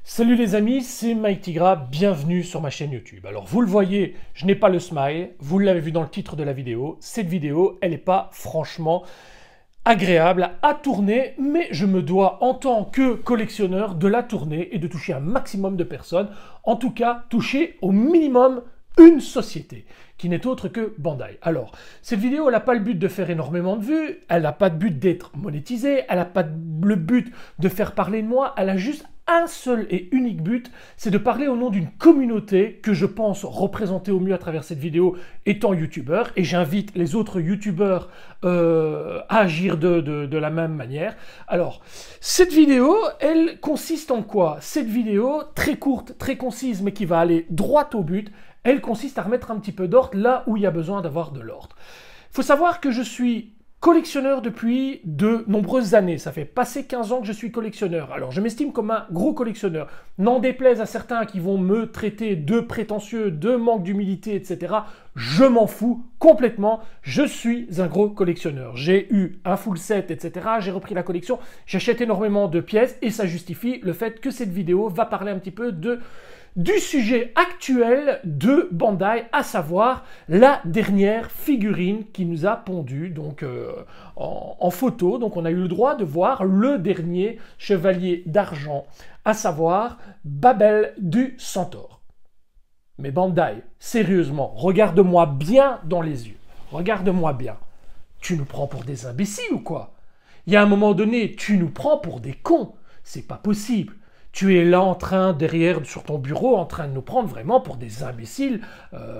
Salut les amis, c'est Mike Tigra, bienvenue sur ma chaîne YouTube. Alors vous le voyez, je n'ai pas le smile, vous l'avez vu dans le titre de la vidéo. Cette vidéo, elle n'est pas franchement agréable à tourner, mais je me dois en tant que collectionneur de la tourner et de toucher un maximum de personnes. En tout cas, toucher au minimum une société, qui n'est autre que Bandai. Alors, cette vidéo, elle n'a pas le but de faire énormément de vues, elle n'a pas de but d'être monétisée, elle n'a pas le but de faire parler de moi, elle a juste un seul et unique but, c'est de parler au nom d'une communauté que je pense représenter au mieux à travers cette vidéo étant youtubeur, et j'invite les autres youtubeurs à agir de la même manière. Alors, cette vidéo, elle consiste en quoi? Cette vidéo, très courte, très concise, mais qui va aller droit au but, elle consiste à remettre un petit peu d'ordre là où il y a besoin d'avoir de l'ordre. Il faut savoir que je suis collectionneur depuis de nombreuses années. Ça fait passer 15 ans que je suis collectionneur. Alors, je m'estime comme un gros collectionneur. N'en déplaise à certains qui vont me traiter de prétentieux, de manque d'humilité, etc. Je m'en fous complètement. Je suis un gros collectionneur. J'ai eu un full set, etc. J'ai repris la collection. J'achète énormément de pièces et ça justifie le fait que cette vidéo va parler un petit peu du sujet actuel de Bandai, à savoir la dernière figurine qui nous a pondu donc en photo. Donc on a eu le droit de voir le dernier chevalier d'argent, à savoir Babel du Centaure. Mais Bandai, sérieusement, regarde-moi bien dans les yeux. Regarde-moi bien. Tu nous prends pour des imbéciles ou quoi? Il y a un moment donné, tu nous prends pour des cons. C'est pas possible. Tu es là en train, derrière, sur ton bureau, en train de nous prendre vraiment pour des imbéciles.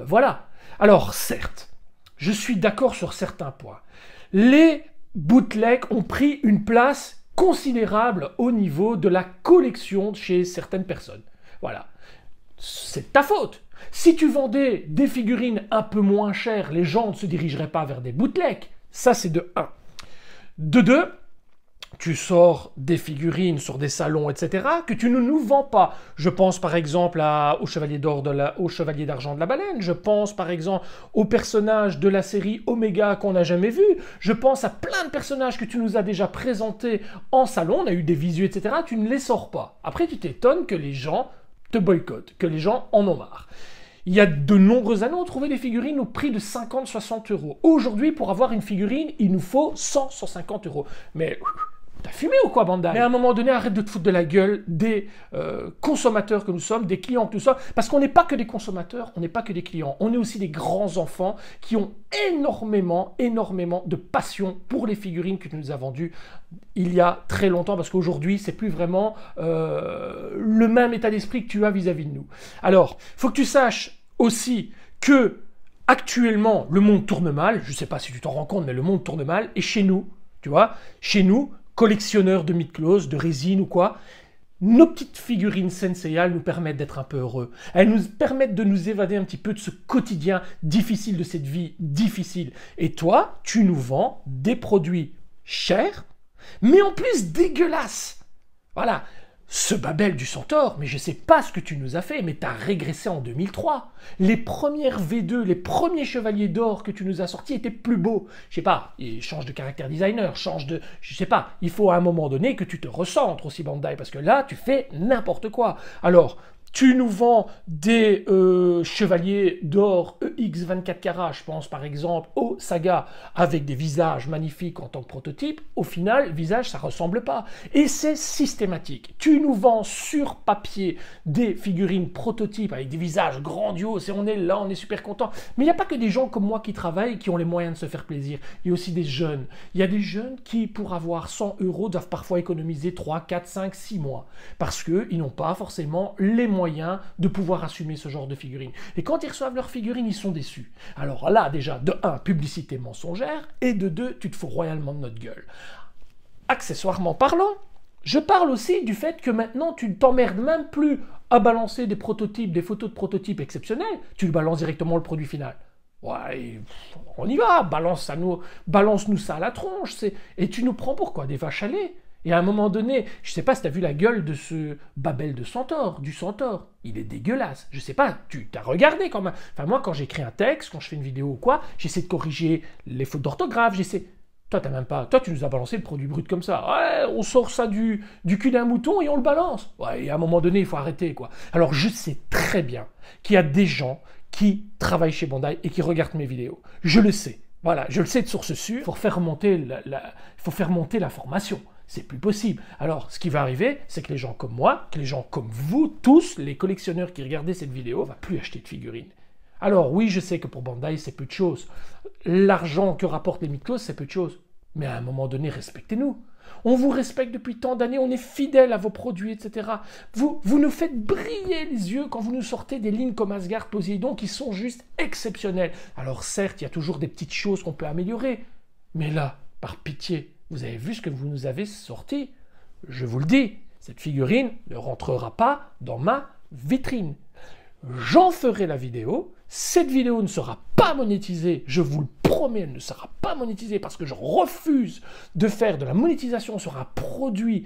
Voilà. Alors, certes, je suis d'accord sur certains points. Les bootlegs ont pris une place considérable au niveau de la collection chez certaines personnes. Voilà. C'est ta faute. Si tu vendais des figurines un peu moins chères, les gens ne se dirigeraient pas vers des bootlegs. Ça, c'est de 1. De 2, tu sors des figurines sur des salons, etc., que tu ne nous vends pas. Je pense par exemple au Chevalier d'Or au Chevalier d'Argent de la Baleine. Je pense par exemple aux personnages de la série Omega qu'on n'a jamais vu. Je pense à plein de personnages que tu nous as déjà présentés en salon. On a eu des visus, etc. Tu ne les sors pas. Après, tu t'étonnes que les gens te boycottent, que les gens en ont marre. Il y a de nombreuses années, on trouvait des figurines au prix de 50-60 euros. Aujourd'hui, pour avoir une figurine, il nous faut 100-150 euros. Mais t'as fumé ou quoi, Bandai? Mais à un moment donné, arrête de te foutre de la gueule des consommateurs que nous sommes, des clients que nous sommes, parce qu'on n'est pas que des consommateurs, on n'est pas que des clients, on est aussi des grands enfants qui ont énormément de passion pour les figurines que tu nous as vendues il y a très longtemps, parce qu'aujourd'hui, c'est plus vraiment le même état d'esprit que tu as vis-à-vis de nous. Alors, il faut que tu saches aussi que actuellement, le monde tourne mal, je ne sais pas si tu t'en rends compte, mais le monde tourne mal, et chez nous, tu vois, chez nous, collectionneurs de mythos, de résine ou quoi, nos petites figurines Senseiya nous permettent d'être un peu heureux. Elles nous permettent de nous évader un petit peu de ce quotidien difficile, de cette vie difficile. Et toi, tu nous vends des produits chers, mais en plus dégueulasses. Voilà. Ce Babel du Centaure, mais je sais pas ce que tu nous as fait, mais t'as régressé en 2003. Les premières V2, les premiers chevaliers d'or que tu nous as sortis étaient plus beaux. Je sais pas, change de caractère designer, change de... Je sais pas, il faut à un moment donné que tu te recentres aussi, Bandai, parce que là, tu fais n'importe quoi. Alors, tu nous vends des chevaliers d'or EX 24 carats, je pense par exemple au Saga, avec des visages magnifiques en tant que prototype. Au final, visage, ça ressemble pas. Et c'est systématique. Tu nous vends sur papier des figurines prototypes avec des visages grandioses et on est là, on est super content. Mais il n'y a pas que des gens comme moi qui travaillent et qui ont les moyens de se faire plaisir. Il y a aussi des jeunes. Il y a des jeunes qui, pour avoir 100 euros, doivent parfois économiser 3, 4, 5, 6 mois. Parce qu'ils n'ont pas forcément les moyens de pouvoir assumer ce genre de figurines. Et quand ils reçoivent leurs figurines, ils sont déçus. Alors là, déjà, de 1, publicité mensongère, et de 2, tu te fous royalement de notre gueule. Accessoirement parlant, je parle aussi du fait que maintenant, tu ne t'emmerdes même plus à balancer des prototypes, des photos de prototypes exceptionnels, tu balances directement le produit final. Ouais, on y va, balance-nous ça à la tronche, et tu nous prends pour quoi? Des vaches à lait? Et à un moment donné, je ne sais pas si tu as vu la gueule de ce Babel de Centaure, du Centaure. Il est dégueulasse. Je ne sais pas, tu as regardé quand même. Enfin, moi, quand j'écris un texte, quand je fais une vidéo ou quoi, j'essaie de corriger les fautes d'orthographe, j'essaie... Toi, t'as même pas. Toi, tu nous as balancé le produit brut comme ça. Ouais, on sort ça du cul d'un mouton et on le balance. Ouais, et à un moment donné, il faut arrêter, quoi. Alors, je sais très bien qu'il y a des gens qui travaillent chez Bandai et qui regardent mes vidéos. Je le sais. Voilà, je le sais de source sûre. Il faut faire remonter l'information. C'est plus possible. Alors, ce qui va arriver, c'est que les gens comme moi, que les gens comme vous, tous, les collectionneurs qui regardaient cette vidéo, ne vont plus acheter de figurines. Alors oui, je sais que pour Bandai, c'est peu de choses. L'argent que rapportent les Miklos, c'est peu de choses. Mais à un moment donné, respectez-nous. On vous respecte depuis tant d'années, on est fidèle à vos produits, etc. Vous nous faites briller les yeux quand vous nous sortez des lignes comme Asgard, Poséidon, qui sont juste exceptionnelles. Alors certes, il y a toujours des petites choses qu'on peut améliorer. Mais là, par pitié, vous avez vu ce que vous nous avez sorti? Je vous le dis, cette figurine ne rentrera pas dans ma vitrine. J'en ferai la vidéo. Cette vidéo ne sera pas monétisée, je vous le promets, elle ne sera pas monétisée parce que je refuse de faire de la monétisation sur un produit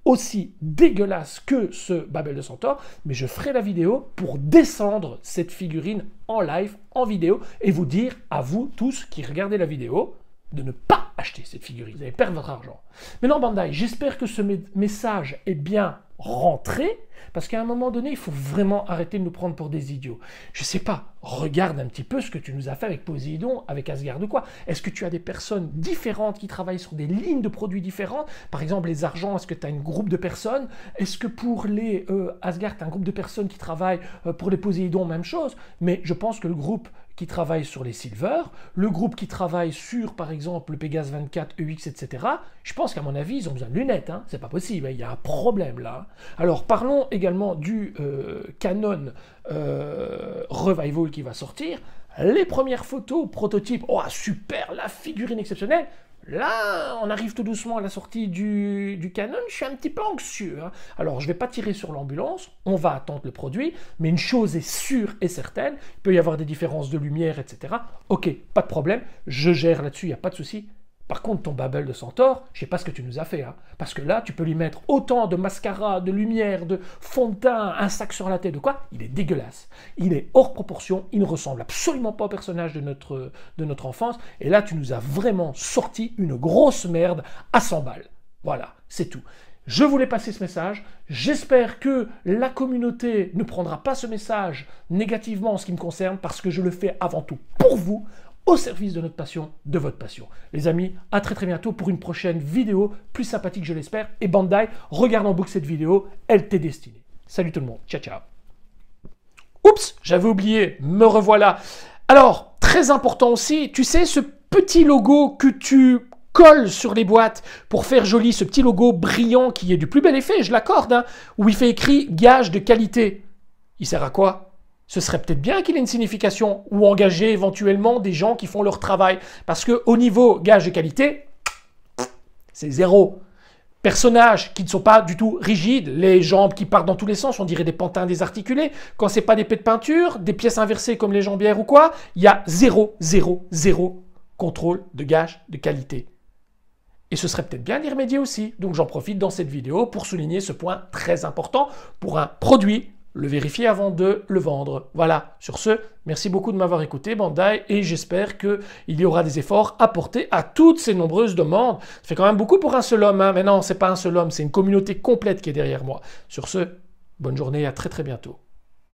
aussi dégueulasse que ce Babel de Centaure, mais je ferai la vidéo pour descendre cette figurine en live, en vidéo, et vous dire à vous tous qui regardez la vidéo de ne pas acheter cette figurine. Vous allez perdre votre argent. Maintenant, Bandai, j'espère que ce message est bien rentré, parce qu'à un moment donné, il faut vraiment arrêter de nous prendre pour des idiots. Je sais pas, regarde un petit peu ce que tu nous as fait avec Poséidon, avec Asgard ou quoi. Est-ce que tu as des personnes différentes qui travaillent sur des lignes de produits différentes? Par exemple, les argents, est-ce que tu as un groupe de personnes? Est-ce que pour les Asgard, tu as un groupe de personnes qui travaillent pour les Poséidon, même chose? Mais je pense que le groupe qui travaille sur les Silver, le groupe qui travaille sur, par exemple, le Pégase 24, EX, etc., je pense qu'à mon avis, ils ont besoin de lunettes. Hein. C'est pas possible, il y a un problème là. Alors, parlons également du Canon Revival qui va sortir. Les premières photos, prototypes, oh super, la figurine exceptionnelle. Là, on arrive tout doucement à la sortie du Canon, je suis un petit peu anxieux. Hein. Alors, je ne vais pas tirer sur l'ambulance, on va attendre le produit, mais une chose est sûre et certaine, il peut y avoir des différences de lumière, etc. Ok, pas de problème, je gère là-dessus, il n'y a pas de souci. Par contre, ton Babel de Centaure, je ne sais pas ce que tu nous as fait. Hein, parce que là, tu peux lui mettre autant de mascara, de lumière, de fond de teint, un sac sur la tête, de quoi? Il est dégueulasse. Il est hors proportion. Il ne ressemble absolument pas au personnage de notre enfance. Et là, tu nous as vraiment sorti une grosse merde à 100 balles. Voilà, c'est tout. Je voulais passer ce message. J'espère que la communauté ne prendra pas ce message négativement en ce qui me concerne, parce que je le fais avant tout pour vous, au service de notre passion, de votre passion. Les amis, à très bientôt pour une prochaine vidéo, plus sympathique je l'espère. Et Bandai, regarde en boucle cette vidéo, elle t'est destinée. Salut tout le monde, ciao ciao. Oups, j'avais oublié, me revoilà. Alors, très important aussi, tu sais, ce petit logo que tu colles sur les boîtes pour faire joli, ce petit logo brillant qui est du plus bel effet, je l'accorde, hein, où il fait écrit « gage de qualité ». Il sert à quoi ? Ce serait peut-être bien qu'il ait une signification ou engager éventuellement des gens qui font leur travail. Parce qu'au niveau gage de qualité, c'est zéro. Personnages qui ne sont pas du tout rigides, les jambes qui partent dans tous les sens, on dirait des pantins désarticulés. Quand c'est pas des pets de peinture, des pièces inversées comme les jambières ou quoi, il y a zéro contrôle de gage de qualité. Et ce serait peut-être bien d'y remédier aussi. Donc j'en profite dans cette vidéo pour souligner ce point très important pour un produit. Le vérifier avant de le vendre. Voilà, sur ce, merci beaucoup de m'avoir écouté, Bandai, et j'espère qu'il y aura des efforts apportés à toutes ces nombreuses demandes. Ça fait quand même beaucoup pour un seul homme, hein, mais non, c'est pas un seul homme, c'est une communauté complète qui est derrière moi. Sur ce, bonne journée, à très bientôt.